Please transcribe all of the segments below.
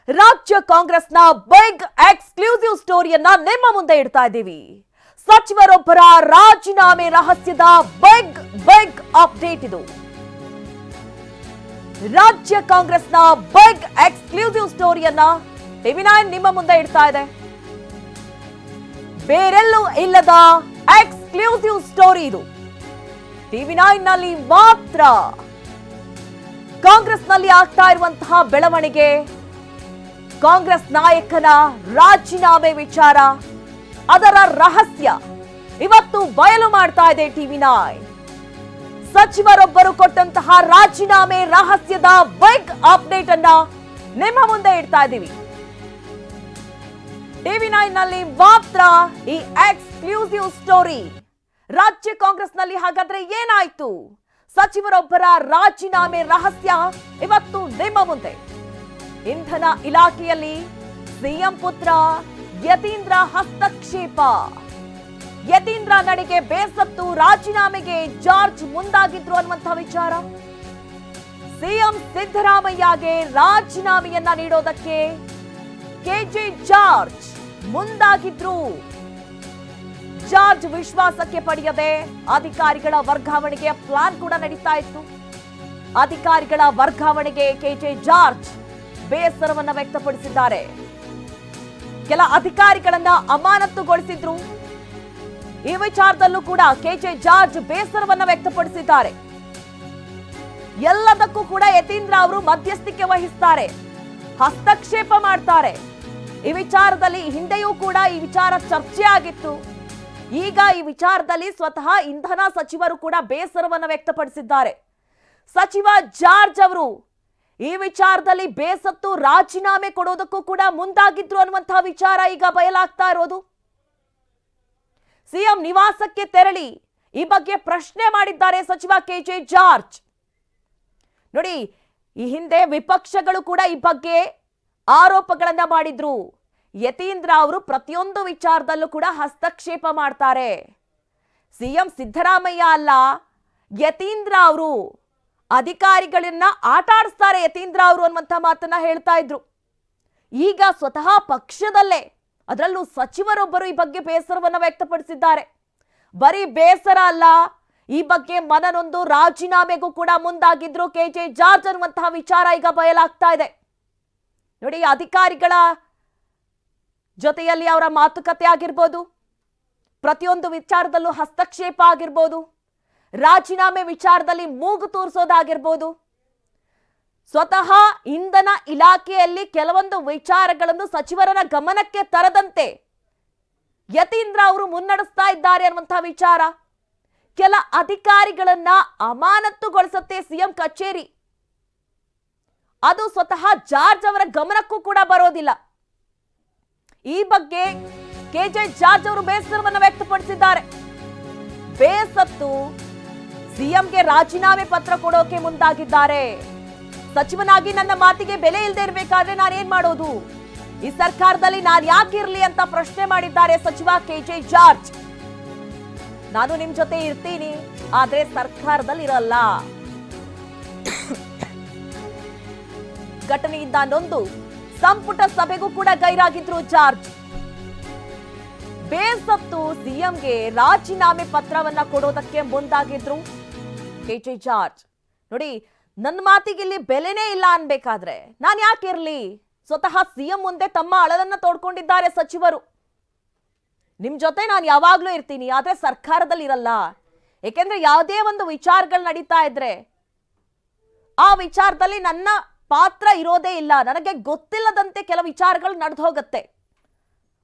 ರಾಜ್ಯ ಕಾಂಗ್ರೆಸ್ನ big exclusive ಸ್ಟೋರಿಯನ್ನ ನಿಮ್ಮ ಮುಂದೆ ಇಡ್ತಾ ಇದ್ದೀವಿ. ಸಚಿವರೊಬ್ಬರ ರಾಜೀನಾಮೆ ರಹಸ್ಯದ ಬಿಗ್ ಅಪ್ಡೇಟ್ ಇದು. ರಾಜ್ಯ ಕಾಂಗ್ರೆಸ್ನ ಬಿಗ್ ಎಕ್ಸ್ಕ್ಲೂಸಿವ್ ಸ್ಟೋರಿಯನ್ನ ಟಿವಿ9 ನಿಮ್ಮ ಮುಂದೆ ಇಡ್ತಾ ಇದೆ. ಬೇರೆಲ್ಲೂ ಇಲ್ಲದ ಎಕ್ಸ್ಕ್ಲೂಸಿವ್ ಸ್ಟೋರಿ ಇದು. ಟಿವಿ9 ನಲ್ಲಿ ಮಾತ್ರ. ಕಾಂಗ್ರೆಸ್ನಲ್ಲಿ ಆಗ್ತಾ ಇರುವಂತಹ ಬೆಳವಣಿಗೆ, ಕಾಂಗ್ರೆಸ್ ನಾಯಕನ ರಾಜೀನಾಮೆ ವಿಚಾರ, ಅದರ ರಹಸ್ಯ ಇವತ್ತು ಬಯಲು ಮಾಡ್ತಾ ಇದೆ ಟಿವಿ9. ಸಚಿವರೊಬ್ಬರು ಕೊಟ್ಟಂತಹ ರಾಜೀನಾಮೆ ರಹಸ್ಯದ ಬಿಗ್ ಅಪ್ಡೇಟ್ ಅನ್ನ ನಿಮ್ಮ ಮುಂದೆ ಇಡ್ತಾ ಇದ್ದೀವಿ. ಟಿವಿ9 ನಲ್ಲಿ ಮಾತ್ರ ಈ ಎಕ್ಸ್ಕ್ಲೂಸಿವ್ ಸ್ಟೋರಿ. ರಾಜ್ಯ ಕಾಂಗ್ರೆಸ್ನಲ್ಲಿ ಹಾಗಾದ್ರೆ ಏನಾಯ್ತು? ಸಚಿವರೊಬ್ಬರ ರಾಜೀನಾಮೆ ರಹಸ್ಯ ಇವತ್ತು ನಿಮ್ಮ ಮುಂದೆ. ಇಂಧನ ಇಲಾಖೆಯಲ್ಲಿ ಸಿಎಂ ಪುತ್ರ ಯತೀಂದ್ರ ಹಸ್ತಕ್ಷೇಪ. ಯತೀಂದ್ರ ನಡೆಗೆ ಬೇಸತ್ತು ರಾಜೀನಾಮೆಗೆ ಜಾರ್ಜ್ ಮುಂದಾಗಿದ್ರು ಅನ್ನುವಂತಹ ವಿಚಾರ. ಸಿಎಂ ಸಿದ್ದರಾಮಯ್ಯಗೆ ರಾಜೀನಾಮೆಯನ್ನ ನೀಡೋದಕ್ಕೆ ಕೆಜೆ ಜಾರ್ಜ್ ಮುಂದಾಗಿದ್ರು. ಜಾರ್ಜ್ ವಿಶ್ವಾಸಕ್ಕೆ ಪಡೆಯದೆ ಅಧಿಕಾರಿಗಳ ವರ್ಗಾವಣೆಗೆ ಪ್ಲಾನ್ ಕೂಡ ನಡೀತಾ ಇತ್ತು. ಅಧಿಕಾರಿಗಳ ವರ್ಗಾವಣೆಗೆ ಕೆಜೆ ಜಾರ್ಜ್ ಬೇಸರವನ್ನ ವ್ಯಕ್ತಪಡಿಸಿದ್ದಾರೆ. ಕೆಲ ಅಧಿಕಾರಿಗಳನ್ನ ಅಮಾನತುಗೊಳಿಸಿದ್ರು. ಈ ವಿಚಾರದಲ್ಲೂ ಕೂಡ ಕೆಜೆ ಜಾರ್ಜ್ ಬೇಸರವನ್ನ ವ್ಯಕ್ತಪಡಿಸಿದ್ದಾರೆ. ಎಲ್ಲದಕ್ಕೂ ಕೂಡ ಯತೀಂದ್ರ ಅವರು ಮಧ್ಯಸ್ಥಿಕೆ ವಹಿಸ್ತಾರೆ, ಹಸ್ತಕ್ಷೇಪ ಮಾಡ್ತಾರೆ. ಈ ವಿಚಾರದಲ್ಲಿ ಹಿಂದೆಯೂ ಕೂಡ ಈ ವಿಚಾರ ಚರ್ಚೆ ಆಗಿತ್ತು. ಈಗ ಈ ವಿಚಾರದಲ್ಲಿ ಸ್ವತಃ ಇಂಧನ ಸಚಿವರು ಕೂಡ ಬೇಸರವನ್ನ ವ್ಯಕ್ತಪಡಿಸಿದ್ದಾರೆ. ಸಚಿವ ಜಾರ್ಜ್ ಅವರು ಈ ವಿಚಾರದಲ್ಲಿ ಬೇಸತ್ತು ರಾಜೀನಾಮೆ ಕೊಡೋದಕ್ಕೂ ಕೂಡ ಮುಂದಾಗಿದ್ರು ಅನ್ನುವಂತಹ ವಿಚಾರ ಈಗ ಬಯಲಾಗ್ತಾ ಇರೋದು. ಸಿಎಂ ನಿವಾಸಕ್ಕೆ ತೆರಳಿ ಈ ಬಗ್ಗೆ ಪ್ರಶ್ನೆ ಮಾಡಿದ್ದಾರೆ ಸಚಿವ ಕೆಜೆ ಜಾರ್ಜ್. ನೋಡಿ, ಈ ಹಿಂದೆ ವಿಪಕ್ಷಗಳು ಕೂಡ ಈ ಬಗ್ಗೆ ಆರೋಪಗಳನ್ನ ಮಾಡಿದ್ರು. ಯತೀಂದ್ರ ಅವರು ಪ್ರತಿಯೊಂದು ವಿಚಾರದಲ್ಲೂ ಕೂಡ ಹಸ್ತಕ್ಷೇಪ ಮಾಡ್ತಾರೆ. ಸಿಎಂ ಸಿದ್ದರಾಮಯ್ಯ ಅಲ್ಲ, ಯತೀಂದ್ರ ಅವರು ಅಧಿಕಾರಿಗಳನ್ನ ಆಟ ಆಡಿಸ್ತಾರೆ ಯತೀಂದ್ರ ಅವರು ಅನ್ನುವಂಥ ಮಾತನ್ನ ಹೇಳ್ತಾ ಇದ್ರು. ಈಗ ಸ್ವತಃ ಪಕ್ಷದಲ್ಲೇ, ಅದರಲ್ಲೂ ಸಚಿವರೊಬ್ಬರು ಈ ಬಗ್ಗೆ ಬೇಸರವನ್ನ ವ್ಯಕ್ತಪಡಿಸಿದ್ದಾರೆ. ಬರೀ ಬೇಸರ ಅಲ್ಲ, ಈ ಬಗ್ಗೆ ಮನನೊಂದು ರಾಜೀನಾಮೆಗೂ ಕೂಡ ಮುಂದಾಗಿದ್ರು ಕೆಜೆ ಜಾರ್ಜ್ ಅನ್ನುವಂತಹ ವಿಚಾರ ಈಗ ಬಯಲಾಗ್ತಾ ಇದೆ. ನೋಡಿ, ಅಧಿಕಾರಿಗಳ ಜೊತೆಯಲ್ಲಿ ಅವರ ಮಾತುಕತೆ ಆಗಿರ್ಬೋದು, ಪ್ರತಿಯೊಂದು ವಿಚಾರದಲ್ಲೂ ಹಸ್ತಕ್ಷೇಪ ಆಗಿರ್ಬೋದು, ರಾಜೀನಾಮೆ ವಿಚಾರದಲ್ಲಿ ಮೂಗು ತೋರಿಸೋದಾಗಿರ್ಬೋದು, ಸ್ವತಃ ಇಂಧನ ಇಲಾಖೆಯಲ್ಲಿ ಕೆಲವೊಂದು ವಿಚಾರಗಳನ್ನು ಸಚಿವರ ಗಮನಕ್ಕೆ ತರದಂತೆ ಯತೀಂದ್ರ ಅವರು ಮುನ್ನಡೆಸ್ತಾ ಇದ್ದಾರೆ ಅನ್ನುವಂತಹ ವಿಚಾರ. ಕೆಲ ಅಧಿಕಾರಿಗಳನ್ನ ಅಮಾನತುಗೊಳಿಸುತ್ತೆ ಸಿಎಂ ಕಚೇರಿ. ಅದು ಸ್ವತಃ ಜಾರ್ಜ್ ಅವರ ಗಮನಕ್ಕೂ ಕೂಡ ಬರೋದಿಲ್ಲ. ಈ ಬಗ್ಗೆ ಕೆಜೆ ಜಾರ್ಜ್ ಅವರು ಬೇಸರವನ್ನು ವ್ಯಕ್ತಪಡಿಸಿದ್ದಾರೆ. ಬೇಸತ್ತು ಸಿಎಂಗೆ ರಾಜೀನಾಮೆ ಪತ್ರ ಕೊಡೋಕೆ ಮುಂದಾಗಿದ್ದಾರೆ. ಸಚಿವನಾಗಿ ನನ್ನ ಮಾತಿಗೆ ಬೆಲೆ ಇಲ್ಲದೆ ಇರಬೇಕಾದ್ರೆ ನಾನೇನ್ ಮಾಡೋದು? ಈ ಸರ್ಕಾರದಲ್ಲಿ ನಾನು ಯಾಕಿರ್ಲಿ ಅಂತ ಪ್ರಶ್ನೆ ಮಾಡಿದ್ದಾರೆ ಸಚಿವ ಕೆಜೆ ಜಾರ್ಜ್. ನಾನು ನಿಮ್ ಜೊತೆ ಇರ್ತೀನಿ, ಆದ್ರೆ ಸರ್ಕಾರದಲ್ಲಿ ಇರಲ್ಲ. ಘಟನೆಯಿಂದ ನೊಂದು ಸಂಪುಟ ಸಭೆಗೂ ಕೂಡ ಗೈರಾಗಿದ್ರು ಜಾರ್ಜ್. ಬೇಸತ್ತು ಸಿಎಂಗೆ ರಾಜೀನಾಮೆ ಪತ್ರವನ್ನ ಕೊಡೋದಕ್ಕೆ ಮುಂದಾಗಿದ್ರು ಕೆಜೆ ಜಾರ್ಜ್. ನೋಡಿ, ನನ್ನ ಮಾತಿಗೆ ಇಲ್ಲಿ ಬೆಲೆನೇ ಇಲ್ಲ ಅನ್ಬೇಕಾದ್ರೆ ನಾನು ಯಾಕಿರ್ಲಿ? ಸ್ವತಃ ಸಿಎಂ ಮುಂದೆ ತಮ್ಮ ಅಳಲನ್ನ ತೋಡ್ಕೊಂಡಿದ್ದಾರೆ ಸಚಿವರು. ನಿಮ್ ಜೊತೆ ನಾನು ಯಾವಾಗ್ಲೂ ಇರ್ತೀನಿ, ಆದ್ರೆ ಸರ್ಕಾರದಲ್ಲಿ ಇರಲ್ಲ. ಯಾಕೆಂದ್ರೆ ಯಾವುದೇ ಒಂದು ವಿಚಾರಗಳು ನಡೀತಾ ಇದ್ರೆ ಆ ವಿಚಾರದಲ್ಲಿ ನನ್ನ ಪಾತ್ರ ಇರೋದೇ ಇಲ್ಲ. ನನಗೆ ಗೊತ್ತಿಲ್ಲದಂತೆ ಕೆಲ ವಿಚಾರಗಳು ನಡೆದು ಹೋಗುತ್ತೆ.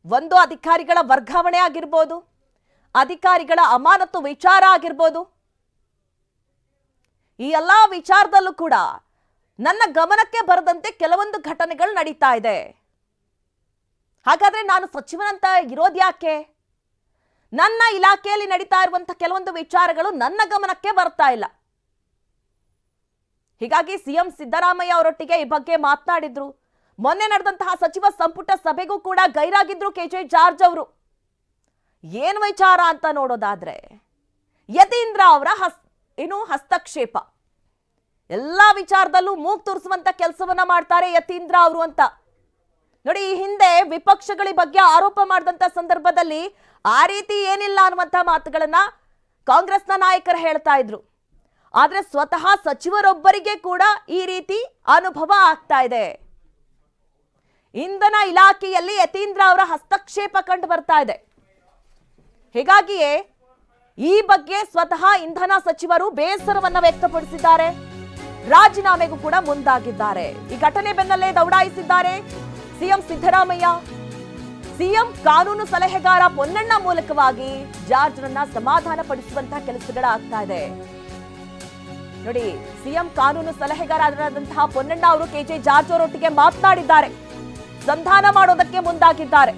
ಒಂದು ಅಧಿಕಾರಿಗಳ ವರ್ಗಾವಣೆ ಆಗಿರ್ಬೋದು, ಅಧಿಕಾರಿಗಳ ಅಮಾನತು ವಿಚಾರ ಆಗಿರ್ಬೋದು, ಈ ಎಲ್ಲಾ ವಿಚಾರದಲ್ಲೂ ಕೂಡ ನನ್ನ ಗಮನಕ್ಕೆ ಬರದಂತೆ ಕೆಲವೊಂದು ಘಟನೆಗಳು ನಡೀತಾ ಇದೆ. ಹಾಗಾದ್ರೆ ನಾನು ಸಚಿವನಂತ ಇರೋದ್ಯಾಕೆ? ನನ್ನ ಇಲಾಖೆಯಲ್ಲಿ ನಡೀತಾ ಇರುವಂತಹ ಕೆಲವೊಂದು ವಿಚಾರಗಳು ನನ್ನ ಗಮನಕ್ಕೆ ಬರ್ತಾ ಇಲ್ಲ. ಹೀಗಾಗಿ ಸಿಎಂ ಸಿದ್ದರಾಮಯ್ಯ ಅವರೊಟ್ಟಿಗೆ ಈ ಬಗ್ಗೆ ಮಾತನಾಡಿದ್ರು. ಮೊನ್ನೆ ನಡೆದಂತಹ ಸಚಿವ ಸಂಪುಟ ಸಭೆಗೂ ಕೂಡ ಗೈರಾಗಿದ್ರು ಕೆಜೆ ಜಾರ್ಜ್ ಅವರು. ಏನ್ ವಿಚಾರ ಅಂತ ನೋಡೋದಾದ್ರೆ, ಯತೀಂದ್ರ ಅವರ ಹಸ್ತಕ್ಷೇಪ. ಎಲ್ಲಾ ವಿಚಾರದಲ್ಲೂ ಮೂಗ್ ತೋರಿಸುವಂತ ಕೆಲಸವನ್ನ ಮಾಡ್ತಾರೆ ಯತೀಂದ್ರ ಅವರು ಅಂತ. ನೋಡಿ, ಈ ಹಿಂದೆ ವಿಪಕ್ಷಗಳ ಬಗ್ಗೆ ಆರೋಪ ಮಾಡಿದಂತ ಸಂದರ್ಭದಲ್ಲಿ ಆ ರೀತಿ ಏನಿಲ್ಲ ಅನ್ನುವಂತ ಮಾತುಗಳನ್ನ ಕಾಂಗ್ರೆಸ್ನ ನಾಯಕರು ಹೇಳ್ತಾ ಇದ್ರು. ಆದ್ರೆ ಸ್ವತಃ ಸಚಿವರೊಬ್ಬರಿಗೆ ಕೂಡ ಈ ರೀತಿ ಅನುಭವ ಆಗ್ತಾ ಇದೆ. ಇಂಧನ ಇಲಾಖೆಯಲ್ಲಿ ಯತೀಂದ್ರ ಅವರ ಹಸ್ತಕ್ಷೇಪ ಕಂಡು ಬರ್ತಾ ಇದೆ. ಹೀಗಾಗಿಯೇ ಈ ಬಗ್ಗೆ ಸ್ವತಃ ಇಂಧನ ಸಚಿವರು ಬೇಸರವನ್ನ ವ್ಯಕ್ತಪಡಿಸಿದ್ದಾರೆ, ರಾಜೀನಾಮೆಗೂ ಕೂಡ ಮುಂದಾಗಿದ್ದಾರೆ. ಈ ಘಟನೆ ಬೆನ್ನಲ್ಲೇ ದೌಡಾಯಿಸಿದ್ದಾರೆ ಸಿಎಂ ಸಿದ್ದರಾಮಯ್ಯ. ಸಿಎಂ ಕಾನೂನು ಸಲಹೆಗಾರ ಪೊನ್ನಣ್ಣ ಮೂಲಕವಾಗಿ ಜಾರ್ಜ್ರನ್ನ ಸಮಾಧಾನ ಪಡಿಸುವಂತಹ ಕೆಲಸಗಳಾಗ್ತಾ ಇದೆ. ನೋಡಿ, ಸಿಎಂ ಕಾನೂನು ಸಲಹೆಗಾರರಾದಂತಹ ಪೊನ್ನಣ್ಣ ಅವರು ಕೆಜೆ ಜಾರ್ಜ್ ಅವರೊಟ್ಟಿಗೆ ಮಾತನಾಡಿದ್ದಾರೆ, ಸಂಧಾನ ಮಾಡೋದಕ್ಕೆ ಮುಂದಾಗಿದ್ದಾರೆ.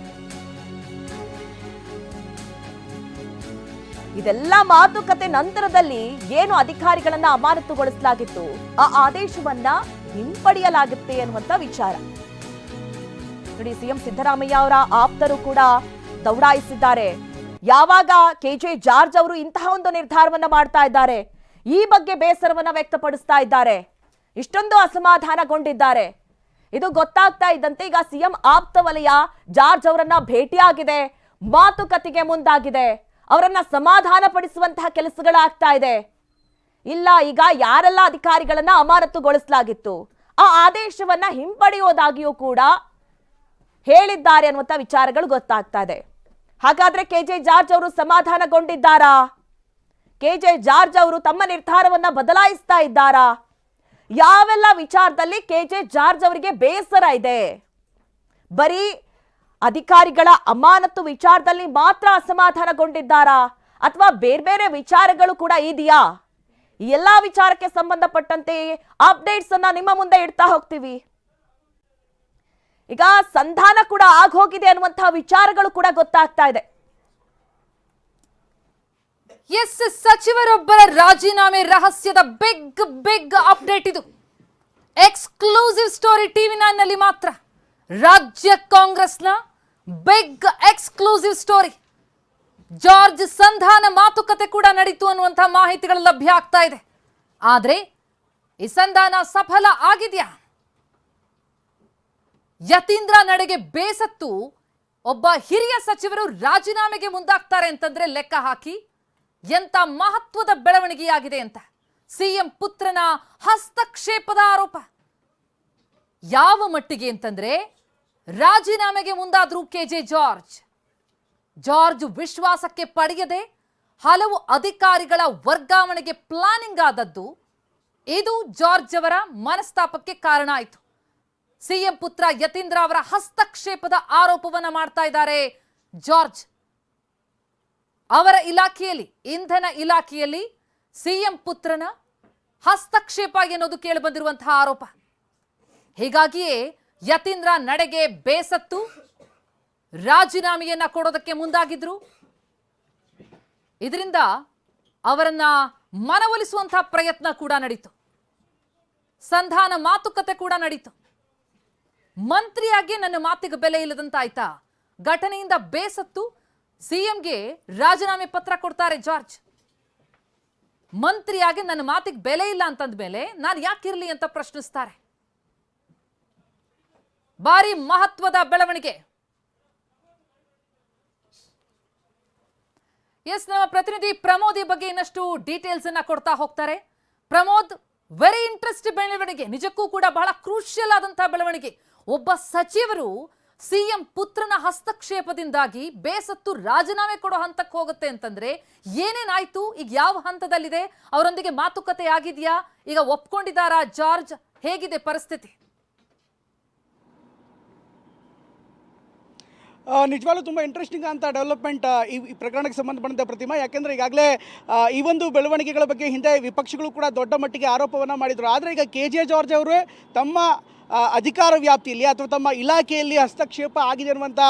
ಇದೆಲ್ಲ ಮಾತುಕತೆ ನಂತರದಲ್ಲಿ ಏನು ಅಧಿಕಾರಿಗಳನ್ನ ಅಮಾನತುಗೊಳಿಸಲಾಗಿತ್ತು, ಆ ಆದೇಶವನ್ನ ಹಿಂಪಡೆಯಲಾಗುತ್ತೆ ಅನ್ನುವಂತ ವಿಚಾರ. ನೋಡಿ, ಸಿಎಂ ಸಿದ್ದರಾಮಯ್ಯ ಅವರ ಆಪ್ತರು ಕೂಡ ದೌಡಾಯಿಸಿದ್ದಾರೆ. ಯಾವಾಗ ಕೆಜೆ ಜಾರ್ಜ್ ಅವರು ಇಂತಹ ಒಂದು ನಿರ್ಧಾರವನ್ನ ಮಾಡ್ತಾ ಇದ್ದಾರೆ, ಈ ಬಗ್ಗೆ ಬೇಸರವನ್ನ ವ್ಯಕ್ತಪಡಿಸ್ತಾ ಇದ್ದಾರೆ, ಇಷ್ಟೊಂದು ಅಸಮಾಧಾನಗೊಂಡಿದ್ದಾರೆ, ಇದು ಗೊತ್ತಾಗ್ತಾ ಇದ್ದಂತೆ ಈಗ ಸಿಎಂ ಆಪ್ತ ವಲಯ ಜಾರ್ಜ್ ಅವರನ್ನ ಭೇಟಿಯಾಗಿದೆ, ಮಾತುಕತೆಗೆ ಮುಂದಾಗಿದೆ, ಅವರನ್ನ ಸಮಾಧಾನ ಪಡಿಸುವಂತಹ ಕೆಲಸಗಳಾಗ್ತಾ ಇದೆ. ಇಲ್ಲ, ಈಗ ಯಾರೆಲ್ಲ ಅಧಿಕಾರಿಗಳನ್ನ ಅಮಾನತುಗೊಳಿಸಲಾಗಿತ್ತು ಆ ಆದೇಶವನ್ನ ಹಿಂಪಡೆಯೋದಾಗಿಯೂ ಕೂಡ ಹೇಳಿದ್ದಾರೆ ಅನ್ನುವಂಥ ವಿಚಾರಗಳು ಗೊತ್ತಾಗ್ತಾ ಇದೆ. ಹಾಗಾದ್ರೆ ಕೆಜೆ ಜಾರ್ಜ್ ಅವರು ಸಮಾಧಾನಗೊಂಡಿದ್ದಾರಾ? ಕೆಜೆ ಜಾರ್ಜ್ ಅವರು ತಮ್ಮ ನಿರ್ಧಾರವನ್ನ ಬದಲಾಯಿಸ್ತಾ ಇದ್ದಾರಾ? ಯಾವೆಲ್ಲ ವಿಚಾರದಲ್ಲಿ ಕೆಜೆ ಜಾರ್ಜ್ ಅವರಿಗೆ ಬೇಸರ ಇದೆ? ಬರೀ ಅಧಿಕಾರಿಗಳ ಅಮಾನತು ವಿಚಾರದಲ್ಲಿ ಮಾತ್ರ ಅಸಮಾಧಾನಗೊಂಡಿದ್ದಾರಾ, ಅಥವಾ ಬೇರೆ ಬೇರೆ ವಿಚಾರಗಳು ಕೂಡ ಇದೆಯಾ? ಈ ಎಲ್ಲಾ ವಿಚಾರಕ್ಕೆ ಸಂಬಂಧಪಟ್ಟಂತೆ ಅಪ್ಡೇಟ್ಸ್ ಅನ್ನ ನಿಮ್ಮ ಮುಂದೆ ಇಡ್ತಾ ಹೋಗ್ತೀವಿ. ಈಗ ಸಂಧಾನ ಕೂಡ ಆಗೋಗಿದೆ ಅನ್ನುವಂತಹ ವಿಚಾರಗಳು ಕೂಡ ಗೊತ್ತಾಗ್ತಾ ಇದೆ. ಎಸ್, ಸಚಿವರೊಬ್ಬರ ರಾಜೀನಾಮೆ ರಹಸ್ಯದ ಬಿಗ್ ಅಪ್ಡೇಟ್ ಇದು. ಎಕ್ಸ್ಕ್ಲೂಸಿವ್ ಸ್ಟೋರಿ ಟಿವಿ9 ನಲ್ಲಿ ಮಾತ್ರ. ರಾಜ್ಯ ಕಾಂಗ್ರೆಸ್ನ ಬಿಗ್ ಎಕ್ಸ್ಕ್ಲೂಸಿವ್ ಸ್ಟೋರಿ. ಜಾರ್ಜ್ ಸಂಧಾನ ಮಾತುಕತೆ ಕೂಡ ನಡೀತು ಅನ್ನುವಂತಹ ಮಾಹಿತಿಗಳು ಲಭ್ಯ ಆಗ್ತಾ ಇದೆ. ಆದ್ರೆ ಈ ಸಂಧಾನ ಸಫಲ ಆಗಿದೆಯಾ? ಯತೀಂದ್ರ ನಡೆಗೆ ಬೇಸತ್ತು ಒಬ್ಬ ಹಿರಿಯ ಸಚಿವರು ರಾಜೀನಾಮೆಗೆ ಮುಂದಾಗ್ತಾರೆ ಅಂತಂದ್ರೆ ಲೆಕ್ಕ ಹಾಕಿ ಎಂತ ಮಹತ್ವದ ಬೆಳವಣಿಗೆಯಾಗಿದೆ ಅಂತ. ಸಿಎಂ ಪುತ್ರನ ಹಸ್ತಕ್ಷೇಪದ ಆರೋಪ ಯಾವ ಮಟ್ಟಿಗೆ ಅಂತಂದ್ರೆ, ರಾಜೀನಾಮೆಗೆ ಮುಂದಾದ್ರು ಕೆಜೆ ಜಾರ್ಜ್ ವಿಶ್ವಾಸಕ್ಕೆ ಪಡೆಯದೆ ಹಲವು ಅಧಿಕಾರಿಗಳ ವರ್ಗಾವಣೆಗೆ ಪ್ಲಾನಿಂಗ್ ಆದದ್ದು. ಇದು ಜಾರ್ಜ್ ಅವರ ಮನಸ್ತಾಪಕ್ಕೆ ಕಾರಣ ಆಯಿತು. ಸಿಎಂ ಪುತ್ರ ಯತೀಂದ್ರ ಅವರ ಹಸ್ತಕ್ಷೇಪದ ಆರೋಪವನ್ನ ಮಾಡ್ತಾ ಇದ್ದಾರೆ ಜಾರ್ಜ್. ಅವರ ಇಲಾಖೆಯಲ್ಲಿ, ಇಂಧನ ಇಲಾಖೆಯಲ್ಲಿ ಸಿಎಂ ಪುತ್ರನ ಹಸ್ತಕ್ಷೇಪ ಎನ್ನುವುದು ಕೇಳಿ ಬಂದಿರುವಂತಹ ಆರೋಪ. ಹೀಗಾಗಿಯೇ ಯತೀಂದ್ರ ನಡೆಗೆ ಬೇಸತ್ತು ರಾಜೀನಾಮೆಯನ್ನ ಕೊಡೋದಕ್ಕೆ ಮುಂದಾಗಿದ್ರು. ಇದರಿಂದ ಅವರನ್ನ ಮನವೊಲಿಸುವಂತಹ ಪ್ರಯತ್ನ ಕೂಡ ನಡೀತು, ಸಂಧಾನ ಮಾತುಕತೆ ಕೂಡ ನಡೀತು. ಮಂತ್ರಿಯಾಗಿ ನನ್ನ ಮಾತಿಗೆ ಬೆಲೆ ಇಲ್ಲದಂತಾಯ್ತಾ? ಘಟನೆಯಿಂದ ಬೇಸತ್ತು ಸಿಎಂಗೆ ರಾಜೀನಾಮೆ ಪತ್ರ ಕೊಡ್ತಾರೆ ಜಾರ್ಜ್. ಮಂತ್ರಿಯಾಗಿ ನನ್ನ ಮಾತಿಗೆ ಬೆಲೆ ಇಲ್ಲ ಅಂತಂದ ಮೇಲೆ ನಾನು ಯಾಕಿರ್ಲಿ ಅಂತ ಪ್ರಶ್ನಿಸ್ತಾರೆ. ಭಾರಿ ಮಹತ್ವದ ಬೆಳವಣಿಗೆ. ಎಸ್, ನಮ್ಮ ಪ್ರತಿನಿಧಿ ಪ್ರಮೋದ್ ಈ ಬಗ್ಗೆ ಇನ್ನಷ್ಟು ಡೀಟೇಲ್ಸ್ ಅನ್ನ ಕೊಡ್ತಾ ಹೋಗ್ತಾರೆ. ಪ್ರಮೋದ್, ವೆರಿ ಇಂಟ್ರೆಸ್ಟಿಂಗ್ ಬೆಳವಣಿಗೆ, ನಿಜಕ್ಕೂ ಕೂಡ ಬಹಳ ಕ್ರೂಷಿಯಲ್ ಆದಂತಹ ಬೆಳವಣಿಗೆ. ಒಬ್ಬ ಸಚಿವರು ಸಿಎಂ ಪುತ್ರನ ಹಸ್ತಕ್ಷೇಪದಿಂದಾಗಿ ಬೇಸತ್ತು ರಾಜೀನಾಮೆ ಕೊಡೋ ಹಂತಕ್ಕೆ ಹೋಗುತ್ತೆ ಅಂತಂದ್ರೆ ಏನೇನಾಯ್ತು? ಈಗ ಯಾವ ಹಂತದಲ್ಲಿದೆ? ಅವರೊಂದಿಗೆ ಮಾತುಕತೆ ಆಗಿದೆಯಾ? ಈಗ ಒಪ್ಕೊಂಡಿದ್ದಾರಾ ಜಾರ್ಜ್? ಹೇಗಿದೆ ಪರಿಸ್ಥಿತಿ? ನಿಜವಾಗ್ಲೂ ತುಂಬ ಇಂಟ್ರೆಸ್ಟಿಂಗ್ ಅಂತ ಡೆವಲಪ್ಮೆಂಟ್ ಈ ಪ್ರಕರಣಕ್ಕೆ ಸಂಬಂಧಪಟ್ಟಂತೆ ಪ್ರತಿಮಾ. ಯಾಕೆಂದರೆ ಈಗಾಗಲೇ ಈ ಒಂದು ಬೆಳವಣಿಗೆಗಳ ಬಗ್ಗೆ ಹಿಂದೆ ವಿಪಕ್ಷಗಳು ಕೂಡ ದೊಡ್ಡ ಮಟ್ಟಿಗೆ ಆರೋಪವನ್ನು ಮಾಡಿದರು. ಆದರೆ ಈಗ ಕೆಜೆ ಜಾರ್ಜ್ ಅವರು ತಮ್ಮ ಅಧಿಕಾರ ವ್ಯಾಪ್ತಿಯಲ್ಲಿ ಅಥವಾ ತಮ್ಮ ಇಲಾಖೆಯಲ್ಲಿ ಹಸ್ತಕ್ಷೇಪ ಆಗಿದೆ ಅನ್ನುವಂಥ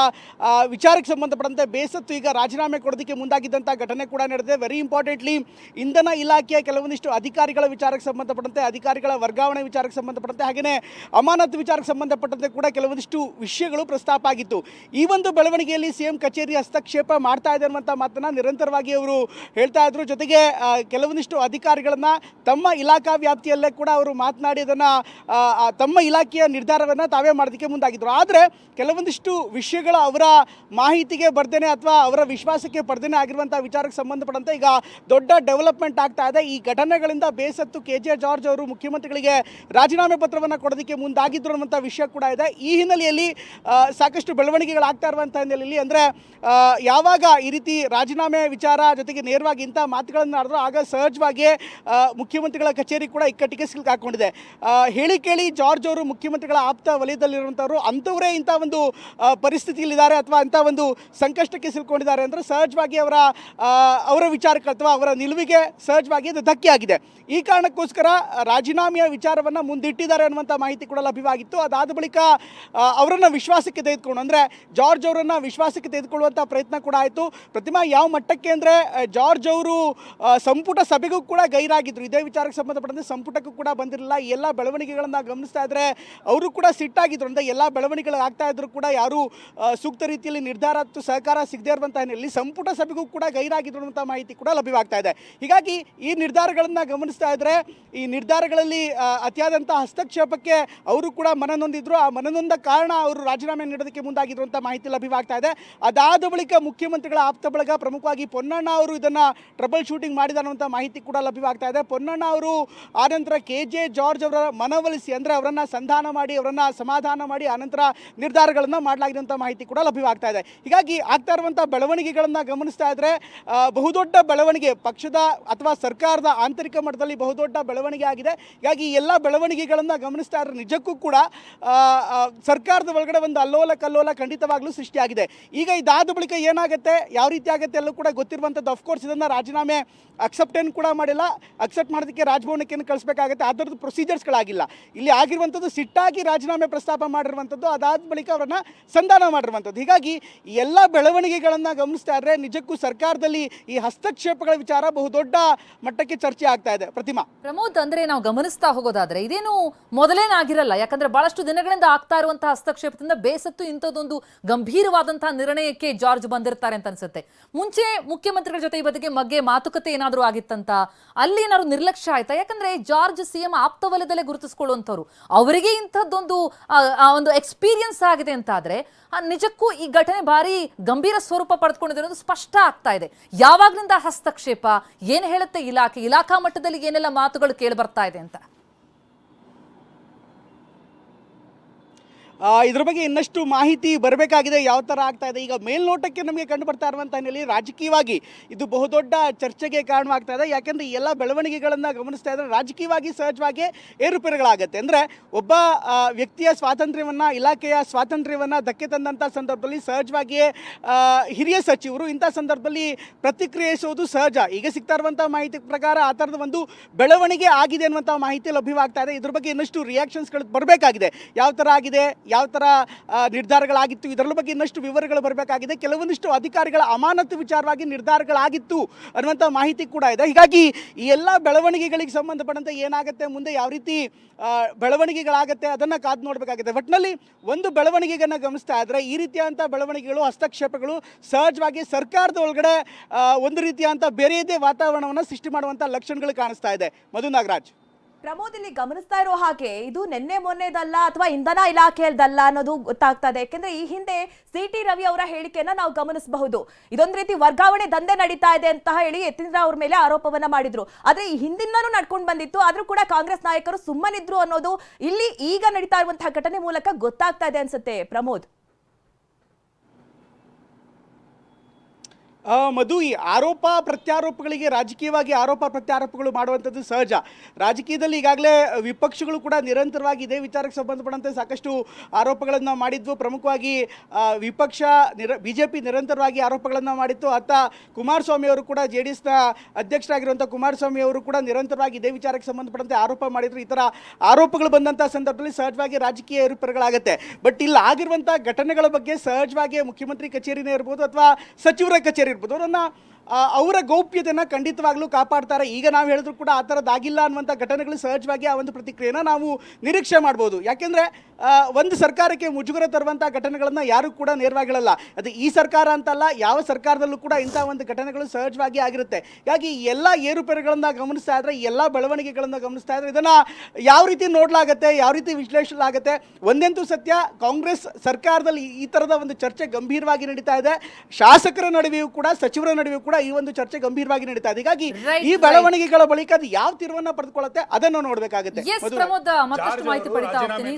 ವಿಚಾರಕ್ಕೆ ಸಂಬಂಧಪಟ್ಟಂತೆ ಬೇಸತ್ತು ಈಗ ರಾಜೀನಾಮೆ ಕೊಡೋದಕ್ಕೆ ಮುಂದಾಗಿದ್ದಂಥ ಘಟನೆ ಕೂಡ ನಡೆದಿದೆ. ವೆರಿ ಇಂಪಾರ್ಟೆಂಟ್ಲಿ ಇಂಧನ ಇಲಾಖೆಯ ಕೆಲವೊಂದಿಷ್ಟು ಅಧಿಕಾರಿಗಳ ವಿಚಾರಕ್ಕೆ ಸಂಬಂಧಪಟ್ಟಂತೆ, ಅಧಿಕಾರಿಗಳ ವರ್ಗಾವಣೆ ವಿಚಾರಕ್ಕೆ ಸಂಬಂಧಪಟ್ಟಂತೆ, ಹಾಗೆಯೇ ಅಮಾನತು ವಿಚಾರಕ್ಕೆ ಸಂಬಂಧಪಟ್ಟಂತೆ ಕೂಡ ಕೆಲವೊಂದಿಷ್ಟು ವಿಷಯಗಳು ಪ್ರಸ್ತಾಪ ಆಗಿತ್ತು. ಈ ಒಂದು ಬೆಳವಣಿಗೆಯಲ್ಲಿ ಸಿಎಂ ಕಚೇರಿ ಹಸ್ತಕ್ಷೇಪ ಮಾಡ್ತಾ ಇದೆ ಅನ್ನುವಂಥ ಮಾತನ್ನು ನಿರಂತರವಾಗಿ ಅವರು ಹೇಳ್ತಾ ಇದ್ರು. ಜೊತೆಗೆ ಕೆಲವೊಂದಿಷ್ಟು ಅಧಿಕಾರಿಗಳನ್ನು ತಮ್ಮ ಇಲಾಖಾ ವ್ಯಾಪ್ತಿಯಲ್ಲೇ ಕೂಡ ಅವರು ಮಾತನಾಡಿ ಅದನ್ನು ತಮ್ಮ ಇಲಾಖೆ ರಾಜಕೀಯ ನಿರ್ಧಾರವನ್ನು ತಾವೇ ಮಾಡೋದಕ್ಕೆ ಮುಂದಾಗಿದ್ರು. ಆದರೆ ಕೆಲವೊಂದಿಷ್ಟು ವಿಷಯಗಳ ಅವರ ಮಾಹಿತಿಗೆ ಬರ್ದೇನೆ ಅಥವಾ ಅವರ ವಿಶ್ವಾಸಕ್ಕೆ ಪಡೆದೇನೆ ಆಗಿರುವಂಥ ವಿಚಾರಕ್ಕೆ ಸಂಬಂಧಪಟ್ಟಂತೆ ಈಗ ದೊಡ್ಡ ಡೆವಲಪ್ಮೆಂಟ್ ಆಗ್ತಾ ಇದೆ. ಈ ಘಟನೆಗಳಿಂದ ಬೇಸತ್ತು KJ ಜಾರ್ಜ್ ಅವರು ಮುಖ್ಯಮಂತ್ರಿಗಳಿಗೆ ರಾಜೀನಾಮೆ ಪತ್ರವನ್ನು ಕೊಡೋದಕ್ಕೆ ಮುಂದಾಗಿದ್ರು ಅನ್ನುವಂಥ ವಿಷಯ ಕೂಡ ಇದೆ. ಈ ಹಿನ್ನೆಲೆಯಲ್ಲಿ ಸಾಕಷ್ಟು ಬೆಳವಣಿಗೆಗಳಾಗ್ತಾ ಇರುವಂಥ ಹಿನ್ನೆಲೆಯಲ್ಲಿ ಅಂದರೆ ಯಾವಾಗ ಈ ರೀತಿ ರಾಜೀನಾಮೆ ವಿಚಾರ ಜೊತೆಗೆ ನೇರವಾಗಿ ಇಂಥ ಮಾತುಗಳನ್ನು ಆಡಿದ್ರು ಆಗ ಸಹಜವಾಗಿ ಮುಖ್ಯಮಂತ್ರಿಗಳ ಕಚೇರಿ ಕೂಡ ಇಕ್ಕಟ್ಟಿಗೆ ಸಿಲುಕಾಕೊಂಡಿದೆ. ಹೇಳಿ ಕೇಳಿ ಜಾರ್ಜ್ ಅವರು ಮುಖ್ಯಮಂತ್ರಿಗಳ ಆಪ್ತ ವಲಯದಲ್ಲಿರುವಂಥವ್ರು, ಅಂಥವರೇ ಇಂಥ ಒಂದು ಪರಿಸ್ಥಿತಿಯಲ್ಲಿದ್ದಾರೆ ಅಥವಾ ಅಂಥ ಒಂದು ಸಂಕಷ್ಟಕ್ಕೆ ಸಿಲ್ಕೊಂಡಿದ್ದಾರೆ ಅಂದರೆ ಸಹಜವಾಗಿ ಅವರ ವಿಚಾರಕ್ಕೆ ಅಥವಾ ಅವರ ನಿಲುವಿಗೆ ಸಹಜವಾಗಿ ಅದು ಧಕ್ಕೆ ಆಗಿದೆ. ಈ ಕಾರಣಕ್ಕೋಸ್ಕರ ರಾಜೀನಾಮೆಯ ವಿಚಾರವನ್ನು ಮುಂದಿಟ್ಟಿದ್ದಾರೆ ಅನ್ನುವಂಥ ಮಾಹಿತಿ ಕೂಡ ಲಭ್ಯವಾಗಿತ್ತು. ಅದಾದ ಬಳಿಕ ಅವರನ್ನು ವಿಶ್ವಾಸಕ್ಕೆ ತೆಗೆದುಕೊಂಡು ಅಂದರೆ ಜಾರ್ಜ್ ಅವರನ್ನು ವಿಶ್ವಾಸಕ್ಕೆ ತೆಗೆದುಕೊಳ್ಳುವಂಥ ಪ್ರಯತ್ನ ಕೂಡ ಆಯಿತು. ಪ್ರತಿಮಾ, ಯಾವ ಮಟ್ಟಕ್ಕೆ ಅಂದರೆ ಜಾರ್ಜ್ ಅವರು ಸಂಪುಟ ಸಭೆಗೂ ಕೂಡ ಗೈರಾಗಿದ್ದರು. ಇದೇ ವಿಚಾರಕ್ಕೆ ಸಂಬಂಧಪಟ್ಟಂತೆ ಸಂಪುಟಕ್ಕೂ ಕೂಡ ಬಂದಿರಲಿಲ್ಲ. ಈ ಎಲ್ಲ ಬೆಳವಣಿಗೆಗಳನ್ನು ಗಮನಿಸ್ತಾ ಇದ್ದರೆ ಅವರು ಕೂಡ ಸಿಟ್ಟಾಗಿದ್ರು. ಅಂದರೆ ಎಲ್ಲ ಬೆಳವಣಿಗೆಗಳು ಆಗ್ತಾ ಇದ್ರು ಕೂಡ ಯಾರೂ ಸೂಕ್ತ ರೀತಿಯಲ್ಲಿ ನಿರ್ಧಾರ ಮತ್ತು ಸಹಕಾರ ಸಿಗದೇ ಇರುವಂಥ ಹಿನ್ನೆಲೆಯಲ್ಲಿ ಸಂಪುಟ ಸಭೆಗೂ ಕೂಡ ಗೈರಾಗಿದ್ರು ಅನ್ನುವಂಥ ಮಾಹಿತಿ ಕೂಡ ಲಭ್ಯವಾಗ್ತಾ ಇದೆ. ಹೀಗಾಗಿ ಈ ನಿರ್ಧಾರಗಳನ್ನು ಗಮನಿಸ್ತಾ ಇದ್ದರೆ ಈ ನಿರ್ಧಾರಗಳಲ್ಲಿ ಅತಿಯಾದಂಥ ಹಸ್ತಕ್ಷೇಪಕ್ಕೆ ಅವರು ಕೂಡ ಮನನೊಂದಿದ್ರು. ಆ ಮನನೊಂದ ಕಾರಣ ಅವರು ರಾಜೀನಾಮೆ ನೀಡೋದಕ್ಕೆ ಮುಂದಾಗಿದ್ರು ಅಂತ ಮಾಹಿತಿ ಲಭ್ಯವಾಗ್ತಾ ಇದೆ. ಅದಾದ ಬಳಿಕ ಮುಖ್ಯಮಂತ್ರಿಗಳ ಆಪ್ತ ಬಳಗ ಪ್ರಮುಖವಾಗಿ ಪೊನ್ನಣ್ಣ ಅವರು ಇದನ್ನು ಟ್ರಬಲ್ ಶೂಟಿಂಗ್ ಮಾಡಿದ್ದಾರೆ ಅನ್ನುವಂಥ ಮಾಹಿತಿ ಕೂಡ ಲಭ್ಯವಾಗ್ತಾ ಇದೆ. ಪೊನ್ನಣ್ಣ ಅವರು ಆನಂತರ KJ ಜಾರ್ಜ್ ಅವರ ಮನವೊಲಿಸಿ ಅಂದರೆ ಅವರನ್ನು ಸಂಧಾನ ಮಾಡಿ ಅವರನ್ನು ಸಮಾಧಾನ ಮಾಡಿ ಆನಂತರ ನಿರ್ಧಾರಗಳನ್ನು ಮಾಡಲಾಗಿರುವಂಥ ಮಾಹಿತಿ ಕೂಡ ಲಭ್ಯವಾಗ್ತಾ ಇದೆ. ಹೀಗಾಗಿ ಆಗ್ತಾ ಇರುವಂಥ ಬೆಳವಣಿಗೆಗಳನ್ನು ಗಮನಿಸ್ತಾ ಇದ್ದರೆ ಬಹುದೊಡ್ಡ ಬೆಳವಣಿಗೆ ಪಕ್ಷದ ಅಥವಾ ಸರ್ಕಾರದ ಆಂತರಿಕ ಮಟ್ಟದಲ್ಲಿ ಬಹುದೊಡ್ಡ ಬೆಳವಣಿಗೆ ಆಗಿದೆ. ಹೀಗಾಗಿ ಈ ಎಲ್ಲ ಬೆಳವಣಿಗೆಗಳನ್ನು ಗಮನಿಸ್ತಾ ಇದ್ರೆ ನಿಜಕ್ಕೂ ಕೂಡ ಸರ್ಕಾರದ ಒಳಗಡೆ ಒಂದು ಅಲ್ಲೋಲ ಕಲ್ಲೋಲ ಖಂಡಿತವಾಗ್ಲೂ ಸೃಷ್ಟಿಯಾಗಿದೆ. ಈಗ ಇದಾದ ಬಳಿಕ ಏನಾಗುತ್ತೆ, ಯಾವ ರೀತಿ ಆಗುತ್ತೆ ಎಲ್ಲೂ ಕೂಡ ಗೊತ್ತಿರುವಂಥದ್ದು. ಅಫ್ಕೋರ್ಸ್ ಇದನ್ನು ರಾಜೀನಾಮೆ ಅಕ್ಸೆಪ್ಟ್ ಏನು ಕೂಡ ಮಾಡಿಲ್ಲ. ಅಕ್ಸೆಪ್ಟ್ ಮಾಡೋದಕ್ಕೆ ರಾಜಭವನಕ್ಕೆ ಏನು ಕಳಿಸ್ಬೇಕಾಗುತ್ತೆ, ಆ ಥರದ್ದು ಪ್ರೊಸೀಜರ್ಸ್ಗಳಾಗಿಲ್ಲ. ಇಲ್ಲಿ ಆಗಿರುವಂಥದ್ದು ಸಿಟ್ಟಾಗಿ ರಾಜೀನಾಮೆ ಪ್ರಸ್ತಾಪ ಮಾಡಿರುವಂಥದ್ದು, ಅದಾದ ಬಳಿಕ ಅವರನ್ನು ಸಂಧಾನ ಮಾಡಿರುವಂಥದ್ದು. ಹೀಗಾಗಿ ಎಲ್ಲ ಬೆಳವಣಿಗೆಗಳನ್ನು ಗಮನಿಸ್ತಾ ಇದ್ದರೆ ನಿಜಕ್ಕೂ ಸರ್ಕಾರದಲ್ಲಿ ಈ ಹಸ್ತಕ್ಷೇಪಗಳ ವಿಚಾರ ಬಹುದೊಡ್ಡ ಮಟ್ಟಕ್ಕೆ ಚರ್ಚೆ ಆಗ್ತಾ ಇದೆ. ಪ್ರತಿಮಾ, ಪ್ರಮೋದ್, ಅಂದ್ರೆ ನಾವು ಗಮನಿಸ್ತಾ ಹೋಗೋದಾದ್ರೆ ಇದೇನು ಮೊದಲೇನಾಗಿರಲ್ಲ. ಯಾಕಂದ್ರೆ ಬಹಳಷ್ಟು ದಿನಗಳಿಂದ ಆಗ್ತಾ ಇರುವಂತಹ ಹಸ್ತಕ್ಷೇಪದಿಂದ ಬೇಸತ್ತು ಇಂಥದ್ದೊಂದು ಗಂಭೀರವಾದಂತಹ ನಿರ್ಣಯಕ್ಕೆ ಜಾರ್ಜ್ ಬಂದಿರ್ತಾರೆ ಅಂತ ಅನ್ಸುತ್ತೆ. ಮುಂಚೆ ಮುಖ್ಯಮಂತ್ರಿಗಳ ಜೊತೆ ಈ ಬದಿಗೆ ಮಾತುಕತೆ ಏನಾದರೂ ಆಗಿತ್ತಂತ, ಅಲ್ಲಿ ಏನಾದ್ರು ನಿರ್ಲಕ್ಷ್ಯ ಆಯ್ತಾ? ಯಾಕಂದ್ರೆ ಜಾರ್ಜ್ CM ಆಪ್ತ ವಲಯದಲ್ಲೇ ಗುರುತಿಸ್ಕೊಳ್ಳುವಂಥವ್ರು, ಅವರಿಗೆ ಇಂಥದ್ದೊಂದು ಒಂದು ಎಕ್ಸ್ಪೀರಿಯನ್ಸ್ ಆಗಿದೆ ಅಂತ ಆದ್ರೆ ನಿಜಕ್ಕೂ ಈ ಘಟನೆ ಭಾರಿ ಗಂಭೀರ ಸ್ವರೂಪ ಪಡೆದುಕೊಂಡಿದೆ ಅನ್ನೋದು ಸ್ಪಷ್ಟ ಆಗ್ತಾ ಇದೆ. ಯಾವಾಗ್ಲಿಂದ ಹಸ್ತಕ್ಷೇಪ, ಏನ್ ಹೇಳುತ್ತೆ ಇಲಾಖಾ ಮಟ್ಟದಲ್ಲಿ ಏನೆಲ್ಲ ಮಾತುಗಳು ಕೇಳಿ ಬರ್ತಾ ಇದೆ ಅಂತ? ಇದ್ರ ಬಗ್ಗೆ ಇನ್ನಷ್ಟು ಮಾಹಿತಿ ಬರಬೇಕಾಗಿದೆ, ಯಾವ ಥರ ಆಗ್ತಾ ಇದೆ. ಈಗ ಮೇಲ್ನೋಟಕ್ಕೆ ನಮಗೆ ಕಂಡು ಬರ್ತಾ ಇರುವಂಥ ಹಿನ್ನೆಲೆಯಲ್ಲಿ ರಾಜಕೀಯವಾಗಿ ಇದು ಬಹುದೊಡ್ಡ ಚರ್ಚೆಗೆ ಕಾರಣವಾಗ್ತಾ ಇದೆ. ಯಾಕೆಂದರೆ ಈ ಎಲ್ಲ ಬೆಳವಣಿಗೆಗಳನ್ನು ಗಮನಿಸ್ತಾ ಇದ್ದರೆ ರಾಜಕೀಯವಾಗಿ ಸಹಜವಾಗಿ ಏರುಪೇರುಗಳಾಗುತ್ತೆ. ಅಂದರೆ ಒಬ್ಬ ವ್ಯಕ್ತಿಯ ಸ್ವಾತಂತ್ರ್ಯವನ್ನು, ಇಲಾಖೆಯ ಸ್ವಾತಂತ್ರ್ಯವನ್ನು ಧಕ್ಕೆ ತಂದಂಥ ಸಂದರ್ಭದಲ್ಲಿ ಸಹಜವಾಗಿಯೇ ಹಿರಿಯ ಸಚಿವರು ಇಂಥ ಸಂದರ್ಭದಲ್ಲಿ ಪ್ರತಿಕ್ರಿಯಿಸುವುದು ಸಹಜ. ಈಗ ಸಿಗ್ತಾ ಇರುವಂಥ ಮಾಹಿತಿ ಪ್ರಕಾರ ಆ ಥರದ ಒಂದು ಬೆಳವಣಿಗೆ ಆಗಿದೆ ಅನ್ನುವಂಥ ಮಾಹಿತಿ ಲಭ್ಯವಾಗ್ತಾ ಇದೆ. ಇದ್ರ ಬಗ್ಗೆ ಇನ್ನಷ್ಟು ರಿಯಾಕ್ಷನ್ಸ್ಗಳು ಬರಬೇಕಾಗಿದೆ. ಯಾವ ಥರ ಆಗಿದೆ, ಯಾವ ಥರ ನಿರ್ಧಾರಗಳಾಗಿತ್ತು, ಇದರ ಬಗ್ಗೆ ಇನ್ನಷ್ಟು ವಿವರಗಳು ಬರಬೇಕಾಗಿದೆ. ಕೆಲವೊಂದಿಷ್ಟು ಅಧಿಕಾರಿಗಳ ಅಮಾನತು ವಿಚಾರವಾಗಿ ನಿರ್ಧಾರಗಳಾಗಿತ್ತು ಅನ್ನುವಂಥ ಮಾಹಿತಿ ಕೂಡ ಇದೆ. ಹೀಗಾಗಿ ಈ ಎಲ್ಲ ಬೆಳವಣಿಗೆಗಳಿಗೆ ಸಂಬಂಧಪಟ್ಟಂತೆ ಏನಾಗುತ್ತೆ, ಮುಂದೆ ಯಾವ ರೀತಿ ಬೆಳವಣಿಗೆಗಳಾಗುತ್ತೆ ಅದನ್ನು ಕಾದು ನೋಡಬೇಕಾಗಿದೆ. ಒಟ್ಟಿನಲ್ಲಿ ಒಂದು ಬೆಳವಣಿಗೆಯನ್ನು ಗಮನಿಸ್ತಾ ಇದ್ದರೆ ಈ ರೀತಿಯಾದಂಥ ಬೆಳವಣಿಗೆಗಳು, ಹಸ್ತಕ್ಷೇಪಗಳು ಸಹಜವಾಗಿ ಸರ್ಕಾರದ ಒಳಗಡೆ ಒಂದು ರೀತಿಯಾದಂಥ ಬೇರೆಯದೇ ವಾತಾವರಣವನ್ನು ಸೃಷ್ಟಿ ಮಾಡುವಂಥ ಲಕ್ಷಣಗಳು ಕಾಣಿಸ್ತಾ ಇದೆ. ಮಧು ನಾಗರಾಜ್. ಪ್ರಮೋದ್, ಇಲ್ಲಿ ಗಮನಿಸ್ತಾ ಇರೋ ಹಾಗೆ ಇದು ನಿನ್ನೆ ಮೊನ್ನೆದಲ್ಲ ಅಥವಾ ಇಂಧನ ಇಲಾಖೆಯದಲ್ಲ ಅನ್ನೋದು ಗೊತ್ತಾಗ್ತಾ ಇದೆ. ಯಾಕೆಂದ್ರೆ ಈ ಹಿಂದೆ CT ರವಿ ಅವರ ಹೇಳಿಕೆಯನ್ನ ನಾವು ಗಮನಿಸಬಹುದು. ಇದೊಂದು ರೀತಿ ವರ್ಗಾವಣೆ ದಂಧೆ ನಡೀತಾ ಇದೆ ಅಂತ ಹೇಳಿ ಯತೀಂದ್ರ ಅವ್ರ ಮೇಲೆ ಆರೋಪವನ್ನ ಮಾಡಿದ್ರು. ಆದ್ರೆ ಈ ಹಿಂದಿನೂ ನಡ್ಕೊಂಡು ಬಂದಿತ್ತು, ಆದ್ರೂ ಕೂಡ ಕಾಂಗ್ರೆಸ್ ನಾಯಕರು ಸುಮ್ಮನಿದ್ರು ಅನ್ನೋದು ಇಲ್ಲಿ ಈಗ ನಡೀತಾ ಇರುವಂತಹ ಘಟನೆ ಮೂಲಕ ಗೊತ್ತಾಗ್ತಾ ಇದೆ ಅನ್ಸುತ್ತೆ. ಪ್ರಮೋದ್, ಮಧು, ಈ ಆರೋಪ ಪ್ರತ್ಯಾರೋಪಗಳಿಗೆ ರಾಜಕೀಯವಾಗಿ ಆರೋಪ ಪ್ರತ್ಯಾರೋಪಗಳು ಮಾಡುವಂಥದ್ದು ಸಹಜ. ರಾಜಕೀಯದಲ್ಲಿ ಈಗಾಗಲೇ ವಿಪಕ್ಷಗಳು ಕೂಡ ನಿರಂತರವಾಗಿ ಇದೇ ವಿಚಾರಕ್ಕೆ ಸಂಬಂಧಪಟ್ಟಂತೆ ಸಾಕಷ್ಟು ಆರೋಪಗಳನ್ನು ಮಾಡಿದ್ವು. ಪ್ರಮುಖವಾಗಿ ವಿಪಕ್ಷ BJP ನಿರಂತರವಾಗಿ ಆರೋಪಗಳನ್ನು ಮಾಡಿತ್ತು. ಅತ್ತ ಕುಮಾರಸ್ವಾಮಿ ಅವರು ಕೂಡ JDSನ ಅಧ್ಯಕ್ಷರಾಗಿರುವಂಥ ಕುಮಾರಸ್ವಾಮಿ ಅವರು ಕೂಡ ನಿರಂತರವಾಗಿ ಇದೇ ವಿಚಾರಕ್ಕೆ ಸಂಬಂಧಪಟ್ಟಂತೆ ಆರೋಪ ಮಾಡಿದ್ರು. ಈ ಥರ ಆರೋಪಗಳು ಬಂದಂಥ ಸಂದರ್ಭದಲ್ಲಿ ಸಹಜವಾಗಿ ರಾಜಕೀಯ ಏರುಪೇರುಗಳಾಗುತ್ತೆ. ಬಟ್ ಇಲ್ಲಿ ಆಗಿರುವಂಥ ಘಟನೆಗಳ ಬಗ್ಗೆ ಸಹಜವಾಗಿ ಮುಖ್ಯಮಂತ್ರಿ ಕಚೇರಿನೇ ಇರ್ಬೋದು ಅಥವಾ ಸಚಿವರ ಕಚೇರಿ ಇರ್ಬೋದು, ಅವರನ್ನು ಅವರ ಗೌಪ್ಯತೆಯನ್ನು ಖಂಡಿತವಾಗ್ಲೂ ಕಾಪಾಡ್ತಾರೆ. ಈಗ ನಾವು ಹೇಳಿದ್ರು ಕೂಡ ಆ ಥರದ್ದಾಗಿಲ್ಲ ಅನ್ನುವಂಥ ಘಟನೆಗಳು ಸಹಜವಾಗಿ ಆ ಒಂದು ಪ್ರತಿಕ್ರಿಯೆನ ನಾವು ನಿರೀಕ್ಷೆ ಮಾಡ್ಬೋದು. ಯಾಕೆಂದರೆ ಒಂದು ಸರ್ಕಾರಕ್ಕೆ ಮುಜುಗರ ತರುವಂಥ ಘಟನೆಗಳನ್ನು ಯಾರು ಕೂಡ ನೇರವಾಗಿ ಹೇಳಲ್ಲ. ಅದು ಈ ಸರ್ಕಾರ ಅಂತಲ್ಲ, ಯಾವ ಸರ್ಕಾರದಲ್ಲೂ ಕೂಡ ಇಂಥ ಒಂದು ಘಟನೆಗಳು ಸಹಜವಾಗಿ ಆಗಿರುತ್ತೆ. ಹೀಗಾಗಿ ಈ ಎಲ್ಲ ಏರುಪೇರುಗಳನ್ನು ಗಮನಿಸ್ತಾ ಇದ್ರೆ, ಈ ಎಲ್ಲ ಬೆಳವಣಿಗೆಗಳನ್ನು ಗಮನಿಸ್ತಾ ಇದ್ರೆ ಇದನ್ನು ಯಾವ ರೀತಿ ನೋಡಲಾಗುತ್ತೆ, ಯಾವ ರೀತಿ ವಿಶ್ಲೇಷಿಸಲಾಗುತ್ತೆ? ಒಂದಂತೂ ಸತ್ಯ, ಕಾಂಗ್ರೆಸ್ ಸರ್ಕಾರದಲ್ಲಿ ಈ ಥರದ ಒಂದು ಚರ್ಚೆ ಗಂಭೀರವಾಗಿ ನಡೀತಾ ಇದೆ. ಶಾಸಕರ ನಡುವೆಯೂ ಕೂಡ, ಸಚಿವರ ನಡುವೆಯೂ ಕೂಡ ಈ ಒಂದು ಚರ್ಚೆ ಗಂಭೀರವಾಗಿ ನಡೀತಾ ಇದೆ. ಹೀಗಾಗಿ ಈ ಬೆಳವಣಿಗೆಗಳ ಬಳಿಕ ಅದು ಯಾವ ತಿರುವನ್ನ ಪಡೆದುಕೊಳ್ಳುತ್ತೆ ಅದನ್ನು ನೋಡಬೇಕಾಗುತ್ತೆ. ಪ್ರಮೋದ್, ಮತ್ತಷ್ಟು ಮಾಹಿತಿ ಪಡಿತಾ ಹೋಗ್ತೀನಿ.